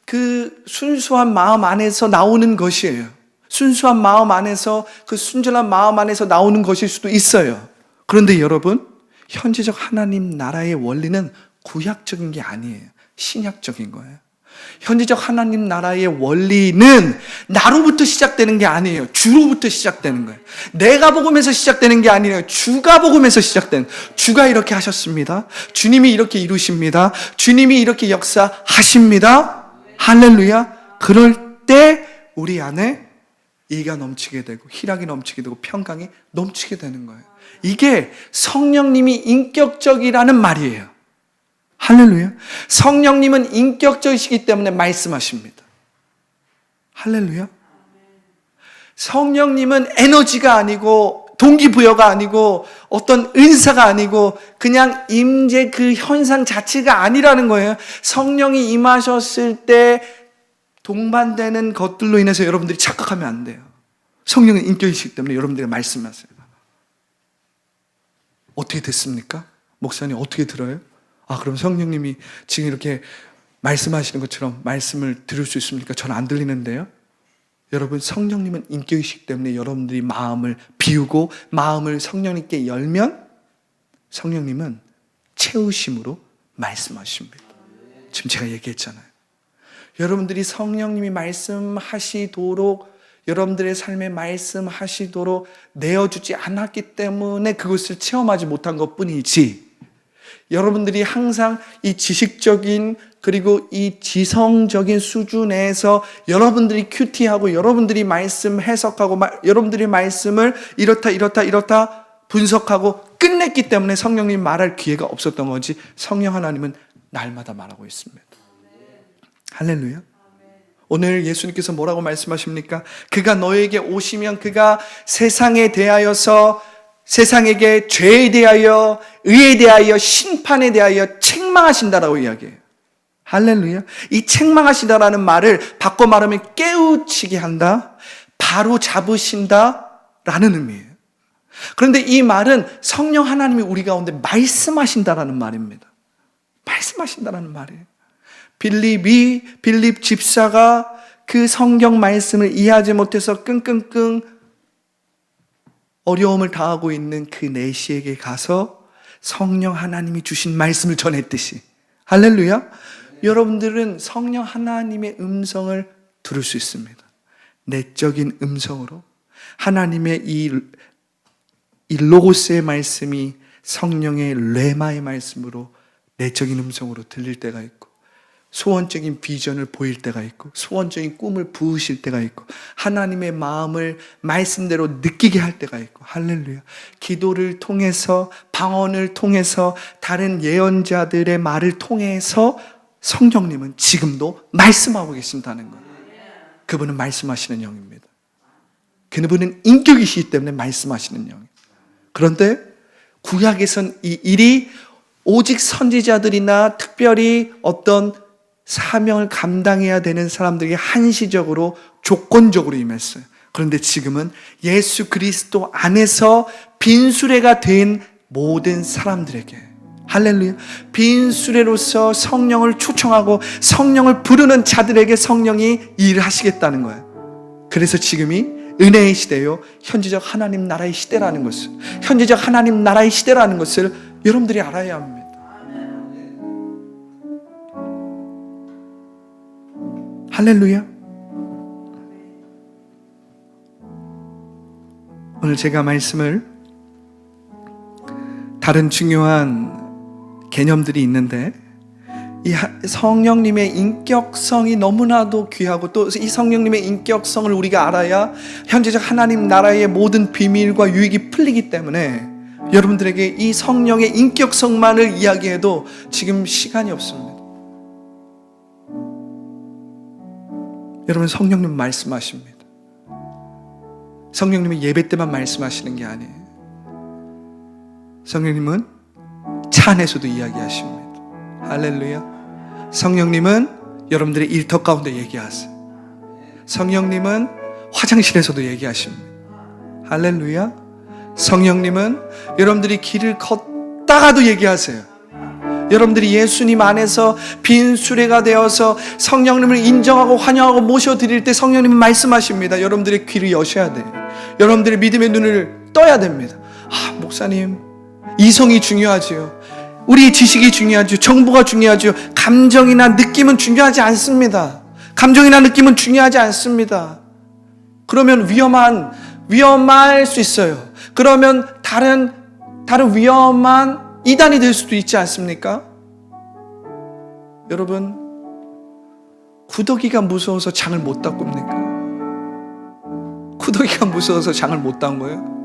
그 순수한 마음 안에서 나오는 것이에요. 순수한 마음 안에서, 그 순전한 마음 안에서 나오는 것일 수도 있어요. 그런데 여러분, 현재적 하나님 나라의 원리는 구약적인 게 아니에요. 신약적인 거예요. 현재적 하나님 나라의 원리는 나로부터 시작되는 게 아니에요. 주로부터 시작되는 거예요. 내가 복음에서 시작되는 게 아니에요. 주가 복음에서 시작되는, 주가 이렇게 하셨습니다. 주님이 이렇게 이루십니다. 주님이 이렇게 역사하십니다. 할렐루야. 그럴 때 우리 안에 이가 넘치게 되고 희락이 넘치게 되고 평강이 넘치게 되는 거예요. 이게 성령님이 인격적이라는 말이에요. 할렐루야. 성령님은 인격적이시기 때문에 말씀하십니다. 할렐루야. 성령님은 에너지가 아니고 동기부여가 아니고 어떤 은사가 아니고 그냥 임재 그 현상 자체가 아니라는 거예요. 성령이 임하셨을 때 동반되는 것들로 인해서 여러분들이 착각하면 안 돼요. 성령은 인격이시기 때문에 여러분들이 말씀하세요. 어떻게 됐습니까? 목사님 어떻게 들어요? 그럼 성령님이 지금 이렇게 말씀하시는 것처럼 말씀을 들을 수 있습니까? 저는 안 들리는데요. 여러분, 성령님은 인격이시기 때문에 여러분들이 마음을 비우고 마음을 성령님께 열면 성령님은 채우심으로 말씀하십니다. 지금 제가 얘기했잖아요. 여러분들이 성령님이 말씀하시도록, 여러분들의 삶에 말씀하시도록 내어주지 않았기 때문에 그것을 체험하지 못한 것뿐이지, 여러분들이 항상 이 지식적인 그리고 이 지성적인 수준에서 여러분들이 큐티하고 여러분들이 말씀 해석하고 여러분들이 말씀을 이렇다 분석하고 끝냈기 때문에 성령님 말할 기회가 없었던 거지, 성령 하나님은 날마다 말하고 있습니다. 할렐루야. 오늘 예수님께서 뭐라고 말씀하십니까? 그가 너에게 오시면 그가 세상에 대하여서, 세상에게 죄에 대하여, 의에 대하여, 심판에 대하여 책망하신다라고 이야기해요. 할렐루야. 이 책망하시다라는 말을 바꿔 말하면 깨우치게 한다, 바로 잡으신다라는 의미예요. 그런데 이 말은 성령 하나님이 우리 가운데 말씀하신다라는 말입니다. 말씀하신다라는 말이에요. 빌립 집사가 그 성경 말씀을 이해하지 못해서 끙끙끙 어려움을 당하고 있는 그 내시에게 가서 성령 하나님이 주신 말씀을 전했듯이, 할렐루야. 여러분들은 성령 하나님의 음성을 들을 수 있습니다. 내적인 음성으로 하나님의 이 로고스의 말씀이 성령의 레마의 말씀으로 내적인 음성으로 들릴 때가 있고, 소원적인 비전을 보일 때가 있고, 소원적인 꿈을 부으실 때가 있고, 하나님의 마음을 말씀대로 느끼게 할 때가 있고, 할렐루야. 기도를 통해서, 방언을 통해서, 다른 예언자들의 말을 통해서 성령님은 지금도 말씀하고 계신다는 거예요. 그분은 말씀하시는 영입니다. 그분은 인격이시기 때문에 말씀하시는 영이에요. 그런데 구약에선 이 일이 오직 선지자들이나 특별히 어떤 사명을 감당해야 되는 사람들에게 한시적으로 조건적으로 임했어요. 그런데 지금은 예수 그리스도 안에서 빈수레가 된 모든 사람들에게, 할렐루야, 빈수레로서 성령을 초청하고 성령을 부르는 자들에게 성령이 일을 하시겠다는 거예요. 그래서 지금이 은혜의 시대요, 현재적 하나님 나라의 시대라는 것을, 현재적 하나님 나라의 시대라는 것을 여러분들이 알아야 합니다. 할렐루야. 오늘 제가 말씀을, 다른 중요한 개념들이 있는데, 이 성령님의 인격성이 너무나도 귀하고, 또 이 성령님의 인격성을 우리가 알아야 현재적 하나님 나라의 모든 비밀과 유익이 풀리기 때문에 여러분들에게 이 성령의 인격성만을 이야기해도 지금 시간이 없습니다. 여러분, 성령님 말씀하십니다. 성령님이 예배 때만 말씀하시는 게 아니에요. 성령님은 차 안에서도 이야기하십니다. 할렐루야. 성령님은 여러분들의 일터 가운데 얘기하세요. 성령님은 화장실에서도 얘기하십니다. 할렐루야. 성령님은 여러분들이 길을 걷다가도 얘기하세요. 여러분들이 예수님 안에서 빈 수레가 되어서 성령님을 인정하고 환영하고 모셔드릴 때 성령님은 말씀하십니다. 여러분들의 귀를 여셔야 돼. 여러분들의 믿음의 눈을 떠야 됩니다. 목사님, 이성이 중요하지요. 우리 지식이 중요하죠. 정보가 중요하죠. 감정이나 느낌은 중요하지 않습니다. 감정이나 느낌은 중요하지 않습니다. 그러면 위험할 수 있어요. 그러면 다른 위험한 이단이 될 수도 있지 않습니까? 여러분, 구더기가 무서워서 장을 못 닦습니까? 구더기가 무서워서 장을 못 닦은 거예요?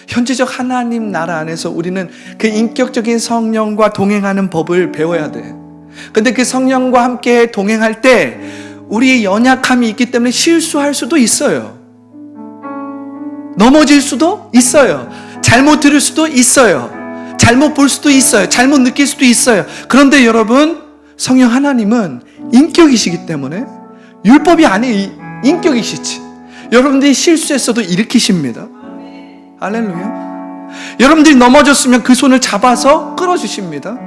현재적 하나님 나라 안에서 우리는 그 인격적인 성령과 동행하는 법을 배워야 돼. 근데 그 성령과 함께 동행할 때 우리의 연약함이 있기 때문에 실수할 수도 있어요. 넘어질 수도 있어요. 잘못 들을 수도 있어요. 잘못 볼 수도 있어요. 잘못 느낄 수도 있어요. 그런데 여러분, 성령 하나님은 인격이시기 때문에 율법이 아니에요. 인격이시지. 여러분들이 실수했어도 일으키십니다. 할렐루야. 여러분들이 넘어졌으면 그 손을 잡아서 끌어주십니다.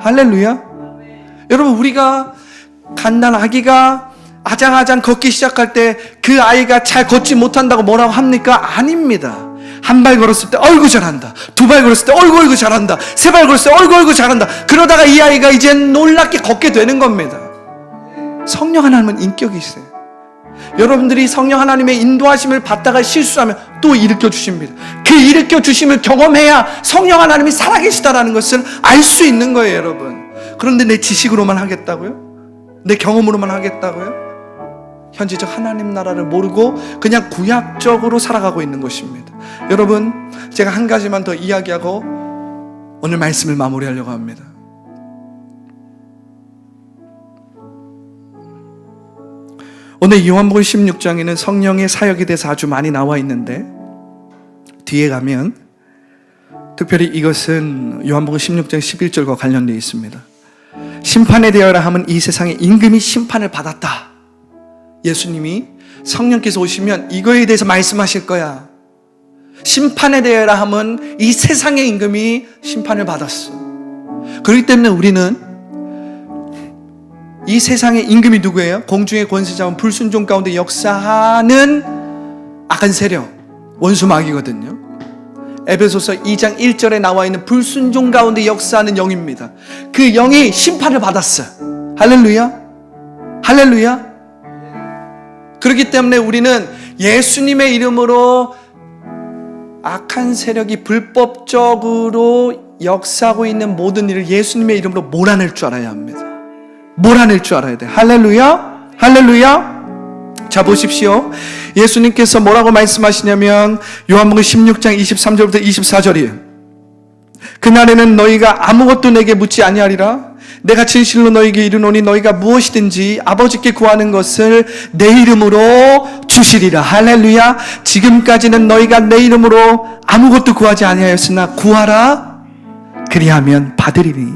할렐루야. 여러분, 우리가 아기가 아장아장 걷기 시작할 때 그 아이가 잘 걷지 못한다고 뭐라고 합니까? 아닙니다. 한 발 걸었을 때 어이구 잘한다. 두 발 걸었을 때 어이구 잘한다. 세 발 걸었을 때 어이구 잘한다. 그러다가 이 아이가 이제 놀랍게 걷게 되는 겁니다. 성령 하나님은 인격이세요. 여러분들이 성령 하나님의 인도하심을 받다가 실수하면 또 일으켜 주십니다. 그 일으켜 주심을 경험해야 성령 하나님이 살아계시다라는 것을 알 수 있는 거예요, 여러분. 그런데 내 지식으로만 하겠다고요? 내 경험으로만 하겠다고요? 현재적 하나님 나라를 모르고 그냥 구약적으로 살아가고 있는 것입니다. 여러분, 제가 한 가지만 더 이야기하고 오늘 말씀을 마무리하려고 합니다. 오늘 요한복음 16장에는 성령의 사역에 대해서 아주 많이 나와 있는데, 뒤에 가면 특별히 이것은 요한복음 16장 11절과 관련되어 있습니다. 심판에 대하여라 하면 이 세상의 임금이 심판을 받았다. 예수님이 성령께서 오시면 이거에 대해서 말씀하실 거야. 심판에 대하여라 하면 이 세상의 임금이 심판을 받았어. 그렇기 때문에 우리는 이 세상의 임금이 누구예요? 공중의 권세자와 불순종 가운데 역사하는 악한 세력, 원수 마귀거든요. 에베소서 2장 1절에 나와 있는 불순종 가운데 역사하는 영입니다. 그 영이 심판을 받았어요. 할렐루야. 할렐루야. 그렇기 때문에 우리는 예수님의 이름으로 악한 세력이 불법적으로 역사하고 있는 모든 일을 예수님의 이름으로 몰아낼 줄 알아야 합니다. 몰아낼 줄 알아야 돼. 할렐루야. 할렐루야. 자, 보십시오. 예수님께서 뭐라고 말씀하시냐면 요한복음 16장 23절부터 24절이에요. 그날에는 너희가 아무것도 내게 묻지 아니하리라. 내가 진실로 너희에게 이르노니 너희가 무엇이든지 아버지께 구하는 것을 내 이름으로 주시리라. 할렐루야. 지금까지는 너희가 내 이름으로 아무것도 구하지 아니하였으나 구하라. 그리하면 받으리니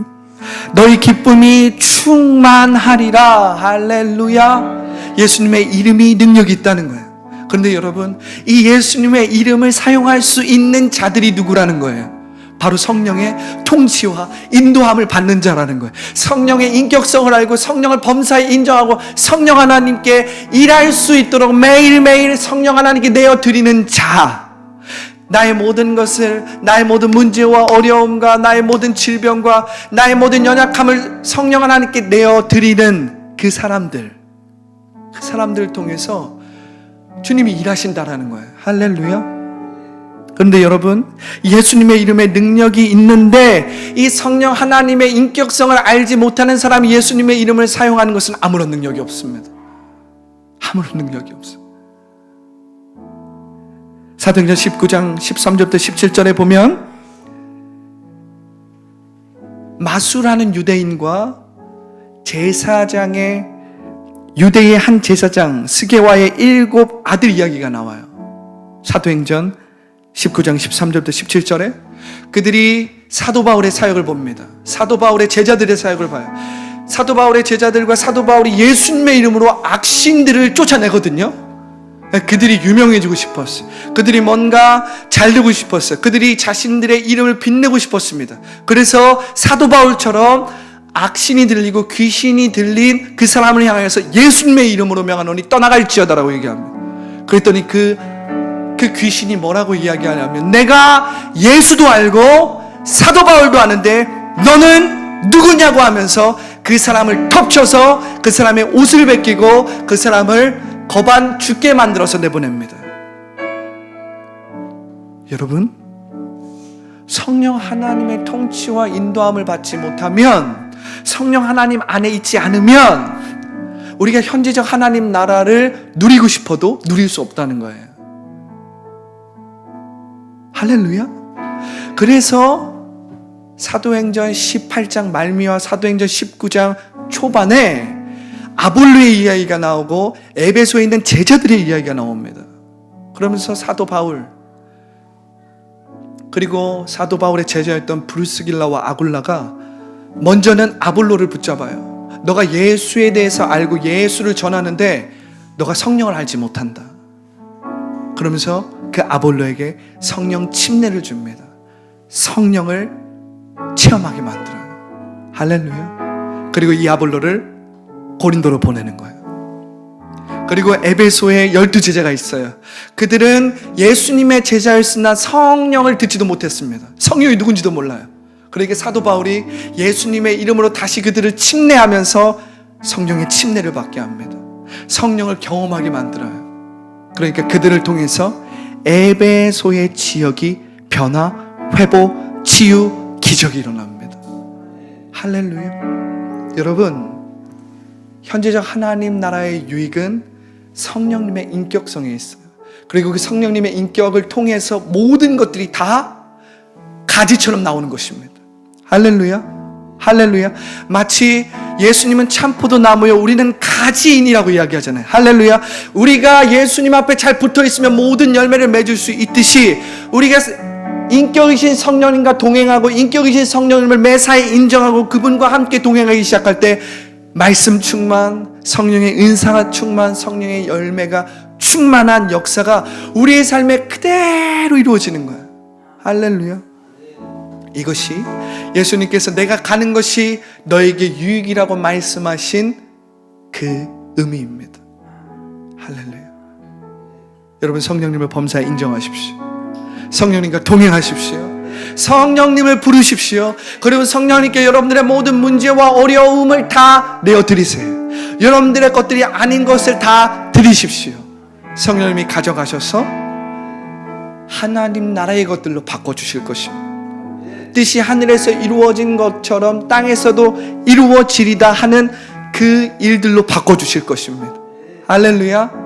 너희 기쁨이 충만하리라. 할렐루야. 예수님의 이름이 능력이 있다는 거예요. 그런데 여러분, 이 예수님의 이름을 사용할 수 있는 자들이 누구라는 거예요? 바로 성령의 통치와 인도함을 받는 자라는 거예요. 성령의 인격성을 알고 성령을 범사에 인정하고 성령 하나님께 일할 수 있도록 매일매일 성령 하나님께 내어드리는 자. 나의 모든 것을, 나의 모든 문제와 어려움과 나의 모든 질병과 나의 모든 연약함을 성령 하나님께 내어드리는 그 사람들, 그 사람들을 통해서 주님이 일하신다라는 거예요. 할렐루야. 그런데 여러분, 예수님의 이름에 능력이 있는데 이 성령 하나님의 인격성을 알지 못하는 사람이 예수님의 이름을 사용하는 것은 아무런 능력이 없습니다. 아무런 능력이 없어요. 사도행전 19장 13절부터 17절에 보면 마수라는 유대인과 제사장의 유대의 한 제사장 스게와의 7 아들 이야기가 나와요. 사도행전 19장 13절부터 17절에 그들이 사도 바울의 사역을 봅니다. 사도 바울의 제자들의 사역을 봐요. 사도 바울의 제자들과 사도 바울이 예수님의 이름으로 악신들을 쫓아내거든요. 그들이 유명해지고 싶었어요. 그들이 뭔가 잘 되고 싶었어요. 그들이 자신들의 이름을 빛내고 싶었습니다. 그래서 사도 바울처럼 악신이 들리고 귀신이 들린 그 사람을 향해서 예수님의 이름으로 명하노니 떠나갈지어다라고 얘기합니다. 그랬더니 그 귀신이 뭐라고 이야기하냐면, 내가 예수도 알고 사도 바울도 아는데 너는 누구냐고 하면서 그 사람을 덮쳐서 그 사람의 옷을 벗기고 그 사람을 거반 죽게 만들어서 내보냅니다. 여러분, 성령 하나님의 통치와 인도함을 받지 못하면, 성령 하나님 안에 있지 않으면 우리가 현재적 하나님 나라를 누리고 싶어도 누릴 수 없다는 거예요. 할렐루야. 그래서 사도행전 18장 말미와 사도행전 19장 초반에 아볼로의 이야기가 나오고 에베소에 있는 제자들의 이야기가 나옵니다. 그러면서 사도 바울, 그리고 사도 바울의 제자였던 브루스길라와 아굴라가 먼저는 아볼로를 붙잡아요. 너가 예수에 대해서 알고 예수를 전하는데 너가 성령을 알지 못한다. 그러면서 그 아볼로에게 성령 침례를 줍니다. 성령을 체험하게 만들어요. 할렐루야. 그리고 이 아볼로를 고린도로 보내는 거예요. 그리고 에베소에 12제자가 있어요. 그들은 예수님의 제자였으나 성령을 듣지도 못했습니다. 성령이 누군지도 몰라요. 그러니까 사도 바울이 예수님의 이름으로 다시 그들을 침례하면서 성령의 침례를 받게 합니다. 성령을 경험하게 만들어요. 그러니까 그들을 통해서 에베소의 지역이 변화, 회복, 치유, 기적이 일어납니다. 할렐루야. 여러분, 현재적 하나님 나라의 유익은 성령님의 인격성에 있어요. 그리고 그 성령님의 인격을 통해서 모든 것들이 다 가지처럼 나오는 것입니다. 할렐루야. 할렐루야. 마치 예수님은 참포도 나무요 우리는 가지인이라고 이야기하잖아요. 할렐루야. 우리가 예수님 앞에 잘 붙어 있으면 모든 열매를 맺을 수 있듯이, 우리가 인격이신 성령님과 동행하고 인격이신 성령님을 매사에 인정하고 그분과 함께 동행하기 시작할 때 말씀 충만, 성령의 은사가 충만, 성령의 열매가 충만한 역사가 우리의 삶에 그대로 이루어지는 거예요. 할렐루야. 이것이 예수님께서 내가 가는 것이 너에게 유익이라고 말씀하신 그 의미입니다. 할렐루야. 여러분, 성령님을 범사에 인정하십시오. 성령님과 동행하십시오. 성령님을 부르십시오. 그리고 성령님께 여러분들의 모든 문제와 어려움을 다 내어드리세요. 여러분들의 것들이 아닌 것을 다 드리십시오. 성령님이 가져가셔서 하나님 나라의 것들로 바꿔주실 것입니다. 뜻이 하늘에서 이루어진 것처럼 땅에서도 이루어지리다 하는 그 일들로 바꿔주실 것입니다. 할렐루야.